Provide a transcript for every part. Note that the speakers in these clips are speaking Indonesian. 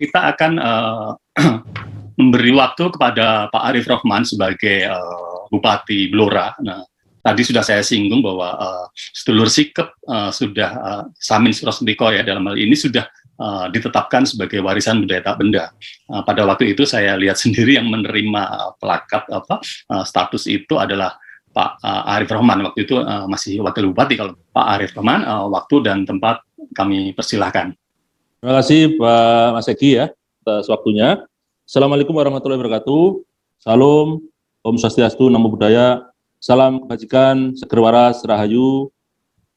kita akan memberi waktu kepada Pak Arief Rahman sebagai Bupati Blora. Nah, tadi sudah saya singgung bahwa sedulur sikep sudah Samin Surasmiko ya dalam hal ini sudah ditetapkan sebagai warisan budaya tak benda. Pada waktu itu saya lihat sendiri yang menerima plakat status itu adalah Pak Arief Rahman. Waktu itu masih wakil bupati. Kalau Pak Arief Rahman, waktu dan tempat kami persilahkan. Terima kasih Pak Mas Egi ya atas waktunya. Assalamualaikum warahmatullahi wabarakatuh. Salam, Om Swastiastu, Namo Buddhaya. Salam kebajikan, seger waras, rahayu.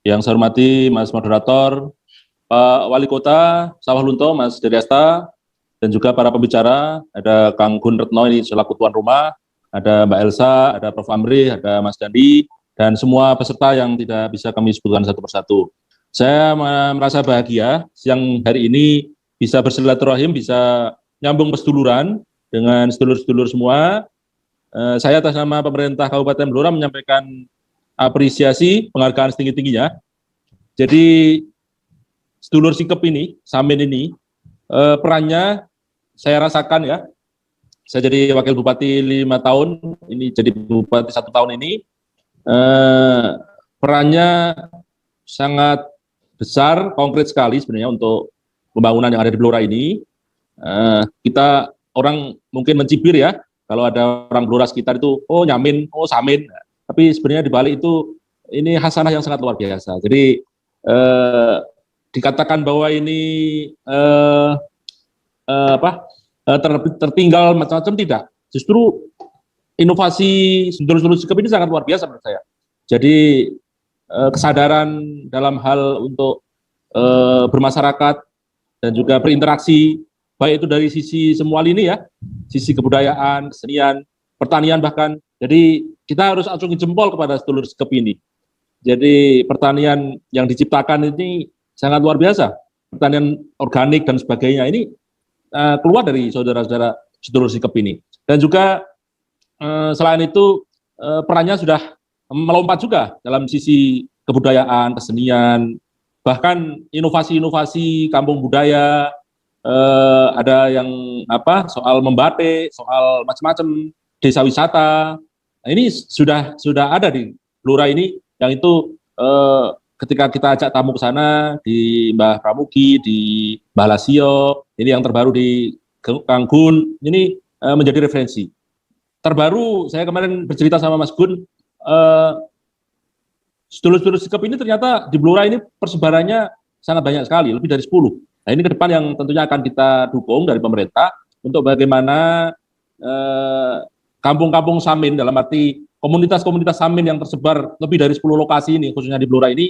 Yang saya hormati Mas Moderator, Pak Wali Kota Sawah Lunto, Mas Deryasta, dan juga para pembicara. Ada Kang Gun Retno ini selaku tuan rumah, ada Mbak Elsa, ada Prof. Amri, ada Mas Dandi, dan semua peserta yang tidak bisa kami sebutkan satu persatu. Saya merasa bahagia siang hari ini bisa bersilaturahim, bisa nyambung perseduluran dengan sedulur-sedulur semua. Saya atas nama pemerintah Kabupaten Blora menyampaikan apresiasi, penghargaan setinggi-tingginya. Jadi sedulur sikep ini, Samin ini, perannya saya rasakan ya. Saya jadi wakil bupati 5 tahun, ini jadi bupati 1 tahun ini. Perannya sangat besar, konkret sekali sebenarnya untuk pembangunan yang ada di Blora ini. Kita orang mungkin mencibir ya, kalau ada orang Blora sekitar itu, oh nyamin, oh samin. Tapi sebenarnya di balik itu, ini hasanah yang sangat luar biasa. Jadi dikatakan bahwa ini tertinggal macam-macam, tidak. Justru inovasi sedulur-sedulur sikep ini sangat luar biasa menurut saya. Jadi kesadaran dalam hal untuk bermasyarakat dan juga berinteraksi, baik itu dari sisi semua lini ya, sisi kebudayaan, kesenian, pertanian bahkan. Jadi kita harus acungi jempol kepada sedulur sikep ini. Jadi pertanian yang diciptakan ini sangat luar biasa. Pertanian organik dan sebagainya ini keluar dari saudara-saudara sedulur sikep ini. Dan juga selain itu perannya sudah melompat juga dalam sisi kebudayaan, kesenian, bahkan inovasi-inovasi kampung budaya, ada yang soal membatik, soal macam-macam, desa wisata. Nah, ini sudah ada di Blora ini, yang itu ketika kita ajak tamu ke sana, di Mbah Pramugi, di Mbah Lasio, ini yang terbaru di Kang Gun, ini menjadi referensi. Terbaru, saya kemarin bercerita sama Mas Gun, sedulur-sedulur sikep ini ternyata di Blora ini persebarannya sangat banyak sekali, lebih dari 10. Nah ini ke depan yang tentunya akan kita dukung dari pemerintah, untuk bagaimana kampung-kampung Samin, dalam arti komunitas-komunitas Samin yang tersebar lebih dari 10 lokasi ini, khususnya di Blora ini,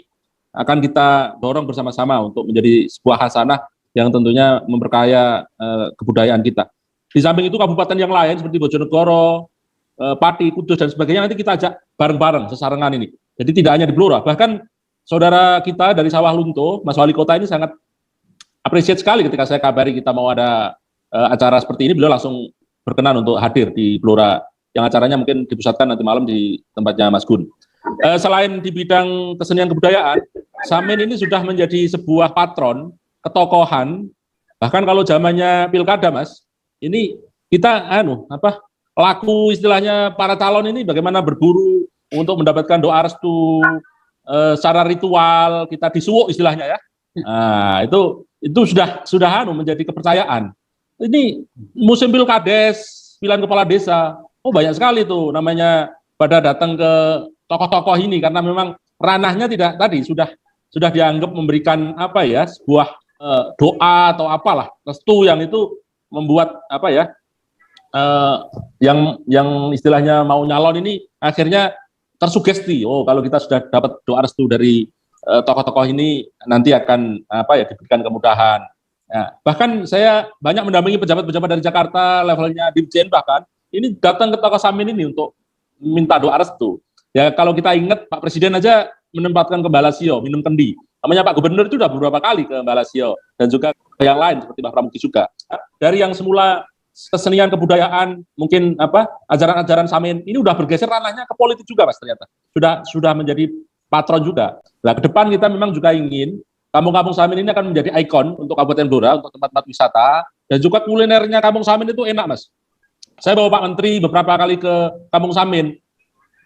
akan kita dorong bersama-sama untuk menjadi sebuah hasanah yang tentunya memperkaya kebudayaan kita. Di samping itu kabupaten yang lain seperti Bojonegoro, Pati, Kudus dan sebagainya nanti kita ajak bareng-bareng sesarengan ini. Jadi tidak hanya di Blora, bahkan saudara kita dari Sawah Lunto, Mas Wali Kota ini sangat appreciate sekali ketika saya kabari kita mau ada acara seperti ini, beliau langsung berkenan untuk hadir di Blora, yang acaranya mungkin dipusatkan nanti malam di tempatnya Mas Gun. Selain di bidang kesenian kebudayaan, Samin ini sudah menjadi sebuah patron ketokohan. Bahkan kalau zamannya pilkada, Mas, ini kita laku istilahnya para calon ini bagaimana berburu untuk mendapatkan doa restu secara ritual, kita disuwuk istilahnya ya. Nah, itu sudah menjadi kepercayaan. Ini musim pilkades, pilihan kepala desa, banyak sekali tuh namanya pada datang ke tokoh-tokoh ini, karena memang ranahnya tidak tadi sudah dianggap memberikan sebuah doa atau apalah restu yang itu membuat yang istilahnya mau nyalon ini akhirnya tersugesti, kalau kita sudah dapat doa restu dari tokoh-tokoh ini nanti akan diberikan kemudahan. Nah, bahkan saya banyak mendampingi pejabat-pejabat dari Jakarta levelnya Dirjen, bahkan ini datang ke tokoh Samin ini untuk minta doa restu. Ya kalau kita ingat Pak Presiden aja menempatkan ke Mbah Lasio minum kendi. Namanya Pak Gubernur itu sudah beberapa kali ke Mbah Lasio dan juga ke yang lain seperti Mbah Pramugi juga. Dari yang semula kesenian kebudayaan, mungkin ajaran-ajaran Samin ini udah bergeser ranahnya ke politik juga, Mas, ternyata. Sudah menjadi patron juga. Nah, ke depan kita memang juga ingin Kampung-kampung Samin ini akan menjadi ikon untuk Kabupaten Blora, untuk tempat-tempat wisata, dan juga kulinernya Kampung Samin itu enak, Mas. Saya bawa Pak Menteri beberapa kali ke Kampung Samin,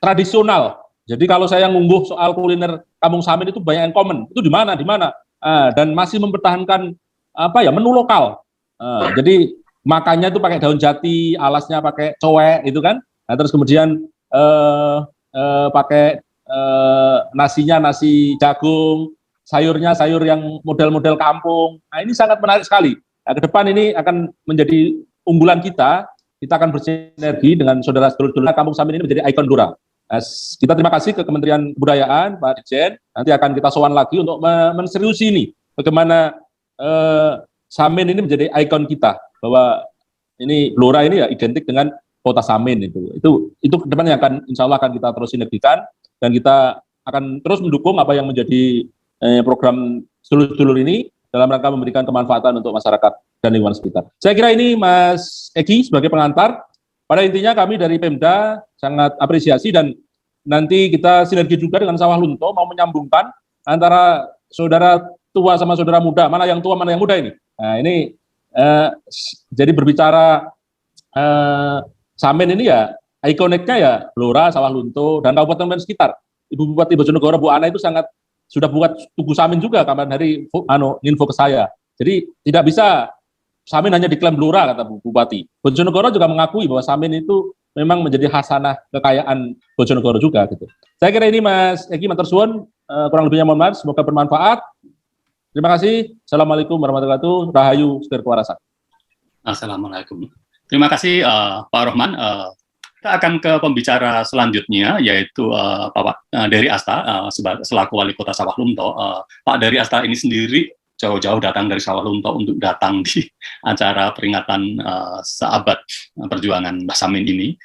tradisional. Jadi kalau saya ngungguh soal kuliner Kampung Samin itu banyak yang komen. Itu di mana, di mana? Dan masih mempertahankan menu lokal. Jadi makannya itu pakai daun jati, alasnya pakai cowek, itu kan. Nah, terus kemudian pakai nasinya nasi jagung, sayurnya sayur yang model-model kampung. Nah, ini sangat menarik sekali. Nah, ke depan ini akan menjadi unggulan kita. Kita akan bersinergi dengan saudara-saudara Kampung Samin ini menjadi ikon Blora. Nah, kita terima kasih ke Kementerian Kebudayaan, Pak Dirjen. Nanti akan kita sowan lagi untuk menseriusi ini. Bagaimana Samin ini menjadi ikon kita. Bahwa ini Blora ini ya identik dengan kota Samin itu ke depannya akan insya Allah akan kita terus sinergikan dan kita akan terus mendukung apa yang menjadi program sedulur-sedulur ini dalam rangka memberikan kemanfaatan untuk masyarakat dan lingkungan sekitar. Saya kira ini Mas Egi sebagai pengantar. Pada intinya kami dari Pemda sangat apresiasi dan nanti kita sinergi juga dengan Sawah Lunto mau menyambungkan antara saudara tua sama saudara muda, mana yang tua mana yang muda ini. Nah ini jadi berbicara Samin ini ya ikoniknya ya Blora, Sawah Lunto dan kabupaten sekitar. Ibu Bupati Bojonegoro Bu Ana itu sudah buat tugu Samin juga kapan hari info ke saya. Jadi tidak bisa Samin hanya diklaim Blora kata Bu Bupati. Bojonegoro juga mengakui bahwa Samin itu memang menjadi khasanah kekayaan Bojonegoro juga gitu. Saya kira ini Mas Egi matur suwun, kurang lebihnya mohon maaf, semoga bermanfaat. Terima kasih. Assalamualaikum warahmatullahi wabarakatuh. Rahayu Sekar Kewarasan. Assalamualaikum. Terima kasih Pak Rohman. Kita akan ke pembicara selanjutnya, yaitu Pak Dari Asta, selaku Wali Kota Sawah Lunto. Pak Dari Asta ini sendiri jauh-jauh datang dari Sawah Lunto untuk datang di acara peringatan seabad perjuangan Mbah Samin ini.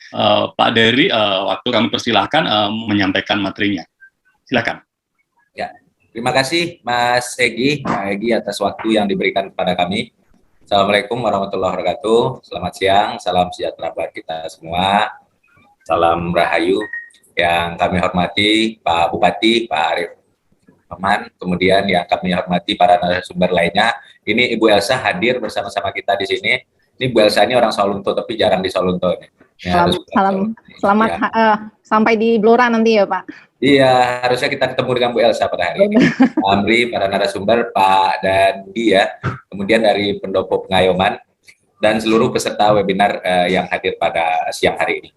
Pak Dari, waktu kami persilahkan menyampaikan materinya. Silakan. Ya, terima kasih Mas Egi, atas waktu yang diberikan kepada kami. Assalamualaikum warahmatullahi wabarakatuh. Selamat siang, salam sejahtera buat kita semua. Salam Rahayu. Yang kami hormati Pak Bupati, Pak Arif Rahman, kemudian yang kami hormati para narasumber lainnya. Ini Ibu Elsa hadir bersama-sama kita di sini. Ini Bu Elsa ini orang Sawah Lunto, tapi jarang di Sawah Lunto. Selamat sampai di Blora nanti ya Pak. Iya, harusnya kita ketemu dengan Bu Elsa pada hari ini. Amri, para narasumber, Pak Dandi ya, kemudian dari Pendopo Pengayoman, dan seluruh peserta webinar yang hadir pada siang hari ini.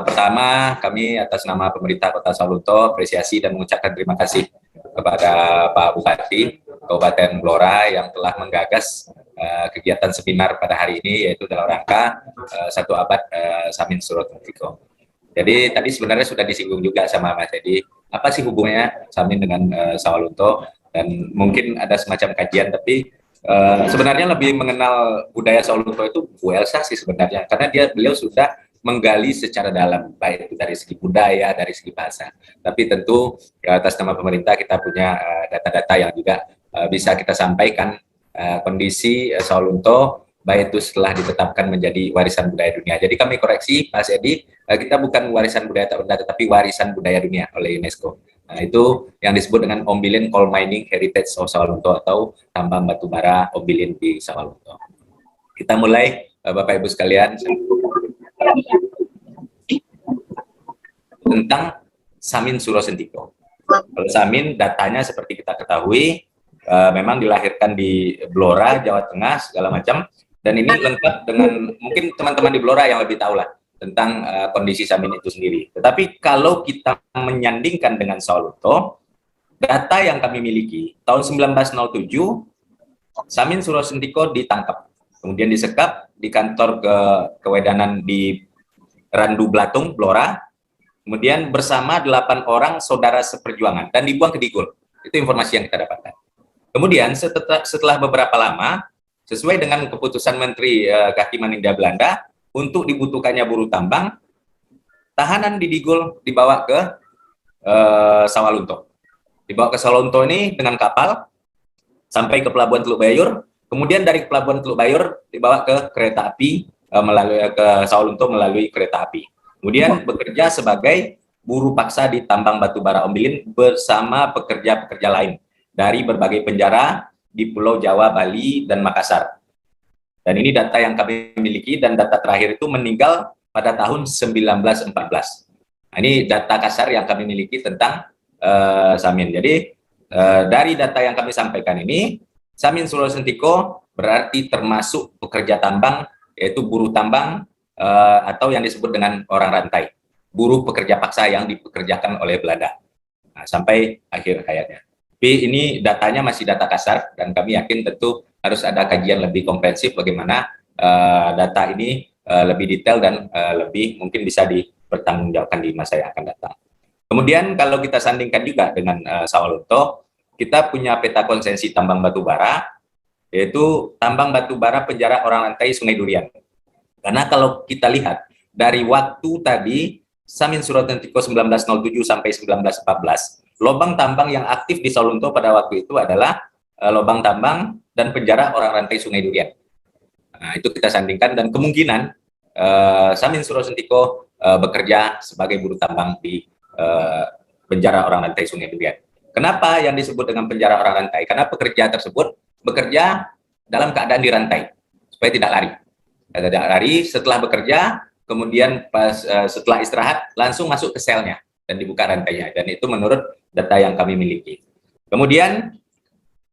Pertama, kami atas nama pemerintah Kota Sawah Lunto apresiasi dan mengucapkan terima kasih kepada Pak Bupati Kabupaten Blora yang telah menggagas kegiatan seminar pada hari ini, yaitu dalam rangka 1 abad Samin Suro Tengtiko. Jadi tadi sebenarnya sudah disinggung juga sama Mas Edi, apa sih hubungannya Samin dengan Sawah Lunto, dan mungkin ada semacam kajian, tapi sebenarnya lebih mengenal budaya Sawah Lunto itu Bu Elsa sih sebenarnya, karena beliau sudah menggali secara dalam, baik itu dari segi budaya, dari segi bahasa. Tapi tentu atas nama pemerintah kita punya data-data yang juga bisa kita sampaikan kondisi Sawah Lunto, baik itu setelah ditetapkan menjadi warisan budaya dunia. Jadi kami koreksi, Mas Edi, kita bukan warisan budaya tak benda, tetapi warisan budaya dunia oleh UNESCO. Nah, itu yang disebut dengan Ombilin Coal Mining Heritage of Sawah Lunto, atau tambang batu bara Ombilin di Sawah Lunto. Kita mulai, Bapak Ibu sekalian, tentang Samin Suro Sentiko. Kalau Samin, datanya seperti kita ketahui, memang dilahirkan di Blora, Jawa Tengah, segala macam. Dan ini lengkap dengan, mungkin teman-teman di Blora yang lebih tahu lah tentang kondisi Samin itu sendiri. Tetapi kalau kita menyandingkan dengan Sawah Lunto, data yang kami miliki, tahun 1907, Samin Suro Sentiko ditangkap, kemudian disekap di kantor kewedanan di Randu Blatung, Blora, kemudian bersama 8 orang saudara seperjuangan, dan dibuang ke Digul. Itu informasi yang kita dapatkan. Kemudian setelah beberapa lama, sesuai dengan keputusan Menteri Kehakiman Hindia Belanda, untuk dibutuhkannya buruh tambang, tahanan di Digul dibawa ke Sawah Lunto. Dibawa ke Sawah Lunto ini dengan kapal, sampai ke Pelabuhan Teluk Bayur, kemudian dari Pelabuhan Teluk Bayur dibawa ke kereta api, melalui ke Sawah Lunto melalui kereta api. Kemudian bekerja sebagai buruh paksa di tambang batu bara Ombilin bersama pekerja-pekerja lain. dari berbagai penjara di Pulau Jawa, Bali, dan Makassar. Dan ini data yang kami miliki, dan data terakhir itu meninggal pada tahun 1914. Nah, ini data kasar yang kami miliki tentang Samin. Jadi dari data yang kami sampaikan ini, Samin Suro Sentiko berarti termasuk pekerja tambang, yaitu buruh tambang atau yang disebut dengan orang rantai, buruh pekerja paksa yang dipekerjakan oleh Belanda sampai akhir hayatnya. Tapi ini datanya masih data kasar, dan kami yakin tentu harus ada kajian lebih komprehensif bagaimana data ini lebih detail dan lebih mungkin bisa dipertanggungjawabkan di masa yang akan datang. Kemudian kalau kita sandingkan juga dengan Sawalunto, kita punya peta konsensi tambang batu bara, yaitu tambang batu bara penjara orang rantai Sungai Durian. Karena kalau kita lihat dari waktu tadi, Samin Suro Sentiko 1907 sampai 1914, lubang tambang yang aktif di Sawalunto pada waktu itu adalah lubang tambang dan penjara orang rantai Sungai Durian. Nah, itu kita sandingkan, dan kemungkinan Samin Suro Sentiko bekerja sebagai buruh tambang di penjara orang rantai Sungai Durian. Kenapa yang disebut dengan penjara orang rantai? Karena pekerja tersebut bekerja dalam keadaan dirantai supaya tidak lari. Tidak lari setelah bekerja, kemudian setelah istirahat langsung masuk ke selnya dan dibuka rantainya. Dan itu menurut data yang kami miliki. Kemudian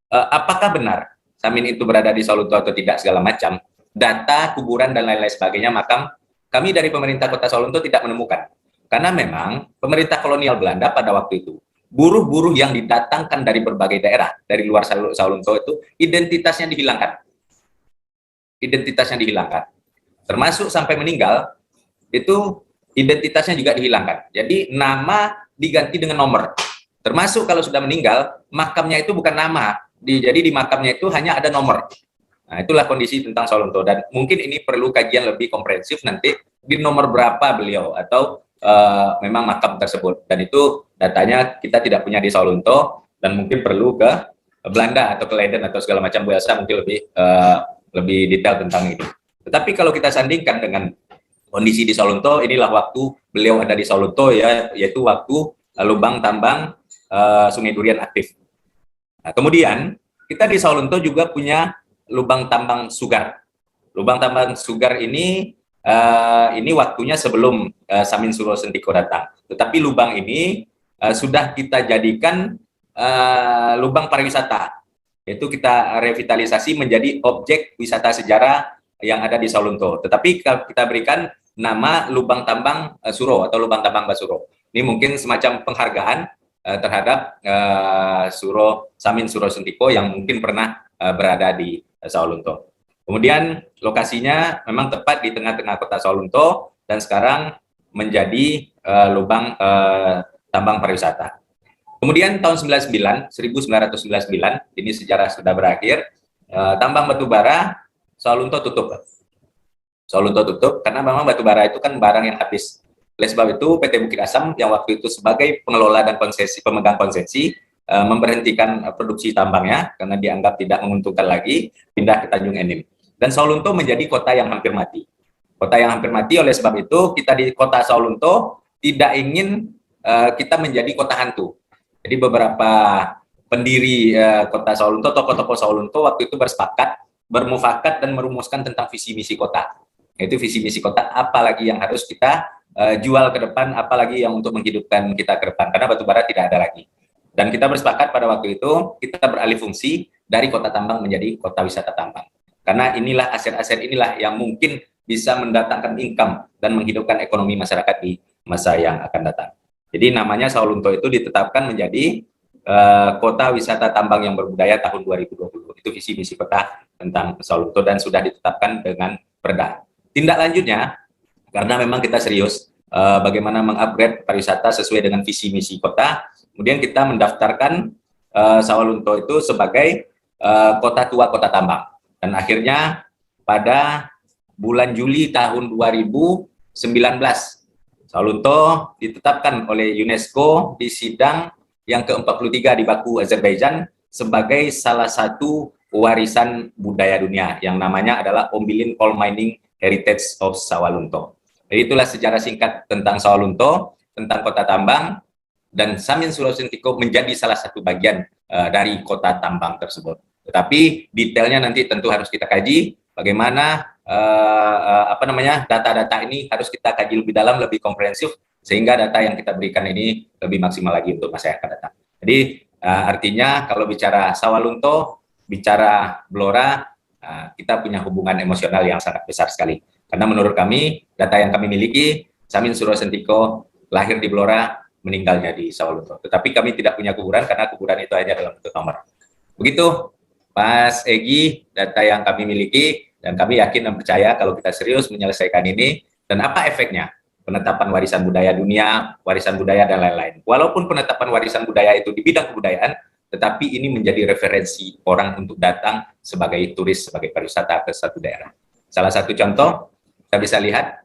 apakah benar Samin itu berada di Sawalunto atau tidak segala macam, data kuburan dan lain-lain sebagainya, makam kami dari pemerintah Kota Sawalunto tidak menemukan. Karena memang pemerintah kolonial Belanda pada waktu itu, buruh-buruh yang didatangkan dari berbagai daerah, dari luar Sawalunto itu, identitasnya dihilangkan. Identitasnya dihilangkan. Termasuk sampai meninggal, itu identitasnya juga dihilangkan. Jadi nama diganti dengan nomor. Termasuk kalau sudah meninggal, makamnya itu bukan nama. Jadi di makamnya itu hanya ada nomor. Nah, itulah kondisi tentang Sawalunto. Dan mungkin ini perlu kajian lebih komprehensif nanti di nomor berapa beliau atau memang makam tersebut. Dan itu datanya kita tidak punya di Sawalunto, dan mungkin perlu ke Belanda atau ke Leiden atau segala macam. Bu Elsa mungkin lebih detail tentang itu. Tetapi kalau kita sandingkan dengan kondisi di Sawalunto, inilah waktu beliau ada di Sawalunto, yaitu waktu lubang tambang Sungai Durian aktif. Nah, kemudian kita di Sawalunto juga punya lubang tambang sugar. Lubang tambang sugar ini waktunya sebelum Samin Suro Sentiko datang. Tetapi lubang ini sudah kita jadikan lubang pariwisata. Yaitu kita revitalisasi menjadi objek wisata sejarah yang ada di Sawalunto. Tetapi kita berikan nama lubang tambang Suro atau lubang tambang Basuro. Ini mungkin semacam penghargaan terhadap Samin Suro Sentiko yang mungkin pernah berada di Sawalunto. Kemudian lokasinya memang tepat di tengah-tengah kota Sawalunto, dan sekarang menjadi lubang tambang pariwisata. Kemudian tahun 1999, ini sejarah sudah berakhir, tambang batu bara Sawalunto tutup. Sawalunto tutup karena memang batu bara itu kan barang yang habis. Oleh sebab itu PT Bukit Asam yang waktu itu sebagai pengelola dan pemegang konsesi memberhentikan produksi tambangnya karena dianggap tidak menguntungkan lagi, pindah ke Tanjung Enim. Dan Sawalunto menjadi kota yang hampir mati. Kota yang hampir mati, oleh sebab itu kita di kota Sawalunto tidak ingin kita menjadi kota hantu. Jadi beberapa pendiri kota Sawalunto, tokoh-tokoh Sawalunto waktu itu bermufakat dan merumuskan tentang visi misi kota. Yaitu visi misi kota, apalagi yang harus kita jual ke depan, apalagi yang untuk menghidupkan kita ke depan, karena batubara tidak ada lagi. Dan kita bersepakat pada waktu itu kita beralih fungsi dari kota tambang menjadi kota wisata tambang. Karena inilah aset-aset inilah yang mungkin bisa mendatangkan income dan menghidupkan ekonomi masyarakat di masa yang akan datang. Jadi namanya Sawalunto itu ditetapkan menjadi kota wisata tambang yang berbudaya tahun 2020. Itu visi misi kota tentang Sawalunto dan sudah ditetapkan dengan perda. Tindak lanjutnya, karena memang kita serius bagaimana mengupgrade pariwisata sesuai dengan visi misi kota, kemudian kita mendaftarkan Sawalunto itu sebagai kota tua kota tambang. Dan akhirnya pada bulan Juli tahun 2019, Sawalunto ditetapkan oleh UNESCO di sidang yang ke-43 di Baku, Azerbaijan sebagai salah satu warisan budaya dunia yang namanya adalah Ombilin Coal Mining Heritage of Sawalunto. Jadi itulah sejarah singkat tentang Sawalunto, tentang kota tambang. dan Samin Suro Sentiko menjadi salah satu bagian dari kota tambang tersebut. Tetapi detailnya nanti tentu harus kita kaji bagaimana data-data ini harus kita kaji lebih dalam, lebih komprehensif, sehingga data yang kita berikan ini lebih maksimal lagi untuk masa yang akan datang. Jadi artinya kalau bicara Sawalunto, bicara Blora, kita punya hubungan emosional yang sangat besar sekali. Karena menurut kami, data yang kami miliki, Samin Suro Sentiko lahir di Blora, meninggalnya di Sawalunto. Tetapi kami tidak punya kuburan karena kuburan itu hanya dalam bentuk nomor. Begitu, Mas Egy, data yang kami miliki, dan kami yakin dan percaya kalau kita serius menyelesaikan ini. Dan apa efeknya? Penetapan warisan budaya dunia, warisan budaya, dan lain-lain. Walaupun penetapan warisan budaya itu di bidang kebudayaan, tetapi ini menjadi referensi orang untuk datang sebagai turis, sebagai pariwisata ke satu daerah. Salah satu contoh, kita bisa lihat,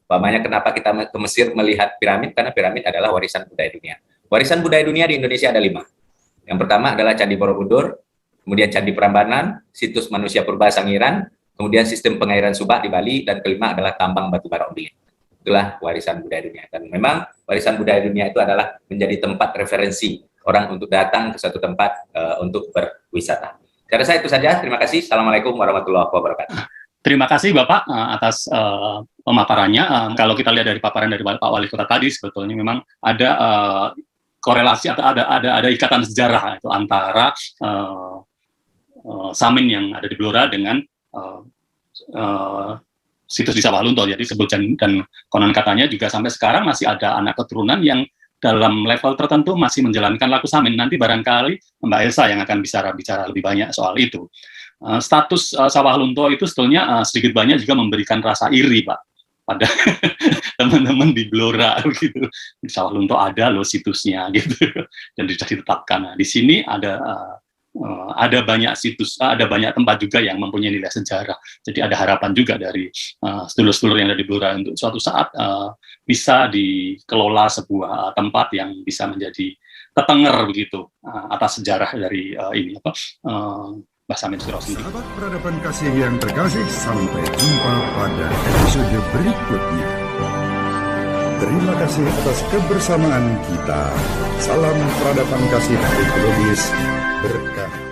umpamanya kenapa kita ke Mesir melihat piramid, karena piramid adalah warisan budaya dunia. Warisan budaya dunia di Indonesia ada 5. Yang pertama adalah Candi Borobudur, kemudian Candi Prambanan, situs manusia purba Sangiran, kemudian sistem pengairan Subak di Bali, dan kelima adalah tambang batubara Ombilin. Itulah warisan budaya dunia. Dan memang warisan budaya dunia itu adalah menjadi tempat referensi orang untuk datang ke suatu tempat untuk berwisata. Saya rasa itu saja. Terima kasih. Assalamualaikum warahmatullahi wabarakatuh. Terima kasih Bapak atas pemaparannya. Kalau kita lihat dari paparan dari Pak Wali Kota tadi, sebetulnya memang ada korelasi atau ada ikatan sejarah itu antara Samin yang ada di Blora dengan situs di Sawalunto. Jadi dan konon katanya juga sampai sekarang masih ada anak keturunan yang dalam level tertentu masih menjalankan laku Samin. Nanti barangkali Mbak Elsa yang akan bicara lebih banyak soal itu. Status Sawalunto itu sebetulnya sedikit banyak juga memberikan rasa iri, Pak, pada teman-teman di Blora gitu. Di Sawalunto ada loh situsnya gitu, dan sudah ditetapkan. Nah, di sini ada banyak situs, ada banyak tempat juga yang mempunyai nilai sejarah. Jadi ada harapan juga dari sedulur-sedulur yang ada di Blora untuk suatu saat bisa dikelola sebuah tempat yang bisa menjadi tetenger begitu atas sejarah dari ini Mbah Samin Suro Sentiko. Sahabat peradaban kasih yang terkasih, sampai jumpa pada episode berikutnya. Terima kasih atas kebersamaan kita. Salam peradaban kasih ekologis berkah.